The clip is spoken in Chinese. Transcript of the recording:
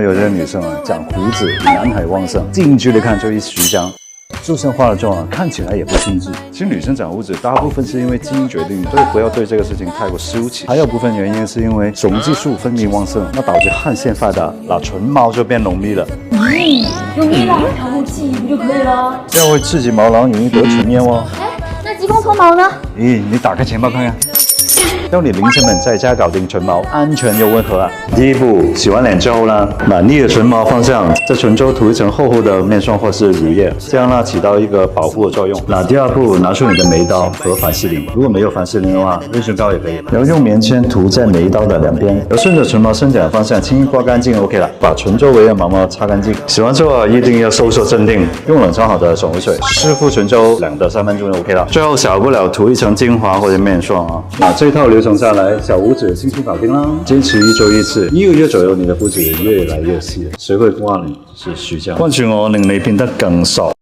有些女生啊，长胡子男孩旺盛，近距离看就一徐江。就算化了妆啊，看起来也不精致。其实女生长胡子大部分是因为基因决定的，所以不要对这个事情太过羞耻。还有部分原因是因为雄激素分泌旺盛，那导致汗腺发达，那唇毛就变浓密了。用蜜蜡调护记忆不就可以了？这样会刺激毛囊，容易得唇炎哦。那激光脱毛呢？咦，你打开钱包看看。要你零成本在家搞定唇毛，安全又温和啊！第一步，洗完脸之后呢，把逆着唇毛方向在唇周涂一层厚厚的面霜或是乳液，这样呢起到一个保护的作用。那第二步，拿出你的眉刀和凡士林，如果没有凡士林的话，润唇膏也可以。然后用棉签涂在眉刀的两边，然后顺着唇毛伸展的方向轻轻刮干净 ，OK 了。把唇周围的毛毛擦干净。洗完之后啊，一定要收缩镇定，用冷藏好的爽肤水湿敷唇周2到3分钟就 OK 了。最后少不了涂一层精华或者面霜啊。那这套流程下来，小胡子轻轻搞定啦。坚持1周1次，1个月左右，你的胡子越来越细了。谁会话你是徐江？關注我，令你變得更索。